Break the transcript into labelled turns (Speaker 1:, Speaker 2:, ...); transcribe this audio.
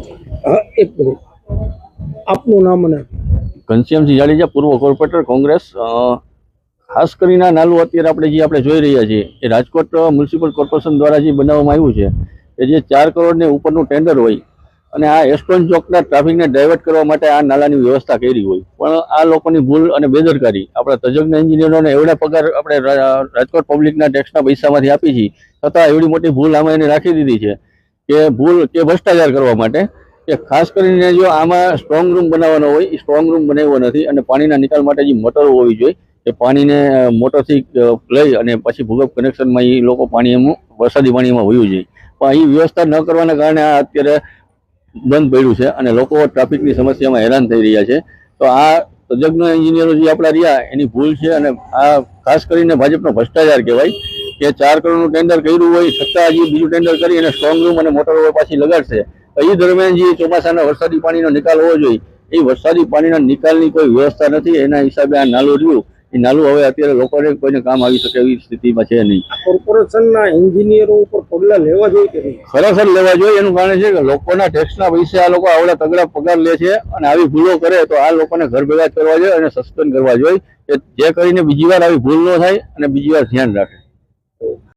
Speaker 1: એક મિનિટ, આપનું નામ અને
Speaker 2: ઘનશ્યામસિંહ જાડેજા, પૂર્વ કોર્પોરેટર કોંગ્રેસ। ખાસ કરીને આ નાલું અત્યારે આપણે જોઈ રહ્યા છીએ એ રાજકોટ મ્યુનિસિપલ કોર્પોરેશન દ્વારા જે બનાવવામાં આવ્યું છે કે જે 4 કરોડને ઉપરનું ટેન્ડર હોય અને આ એસ્ટોન ચોકના ટ્રાફિકને ડાયવર્ટ કરવા માટે આ નાલાની વ્યવસ્થા કરી હોય, પણ આ લોકોની ભૂલ અને બેદરકારી, આપણા તજજ્ઞ એન્જિનિયરોને એવડા પગાર આપણે રાજકોટ પબ્લિકના ટેક્સના પૈસામાંથી આપી છીએ, છતાં એવડી મોટી ભૂલ આમાં એને રાખી દીધી છે કે ભ્રષ્ટાચાર કરવા માટે। કે ખાસ કરીને જો આમાં સ્ટ્રોંગ રૂમ બનાવવાનો હોય, એ સ્ટ્રોંગ રૂમ બનાવ્યો નથી અને પાણીના નિકાલ માટે જે મોટરો હોવી જોઈએ એ પાણીને મોટરથી લઈ અને પછી ભૂગર્ભ કનેક્શનમાં એ લોકો પાણી એમ વરસાદી પાણીમાં વયું જાય, પણ એ વ્યવસ્થા ન કરવાના કારણે આ અત્યારે બંધ પડ્યું છે અને લોકો ટ્રાફિકની સમસ્યામાં હેરાન થઈ રહ્યા છે। તો આ તજજ્ઞ એન્જિનિયરો જે આપણા રહ્યા એની ભૂલ છે અને આ ખાસ કરીને ભાજપનો ભ્રષ્ટાચાર કહેવાય કે 4 કરોડનું ટેન્ડર કર્યું હોય છતાં હજી બીજું ટેન્ડર કરી અને સ્ટ્રોંગ રૂમ અને મોટરો પાછી લગાડશે। એ દરમિયાન જે ચોમાસાના વરસાદી પાણીનો નિકાલ હોવો જોઈએ એ વરસાદી પાણીના નિકાલની કોઈ વ્યવસ્થા નથી, એના હિસાબે આ નાલું રહ્યું એ નાલું હવે અત્યારે લોકોને કોઈને કામ આવી શકે એવી સ્થિતિમાં છે નહીં।
Speaker 1: કોર્પોરેશનના એન્જિનિયરો ઉપર પગલાં લેવા જોઈએ કે નહીં?
Speaker 2: ખરેખર લેવા જોઈએ। એનું કારણ છે કે લોકોના ટેક્સના પૈસે આ લોકો આવડા તગડા પગાર લે છે અને આવી ભૂલો કરે તો આ લોકોને ઘર ભેગા કરવા જોઈએ અને સસ્પેન્ડ કરવા જોઈએ કે જે કરીને બીજી વાર આવી ભૂલ ન થાય અને બીજી વાર ધ્યાન રાખે।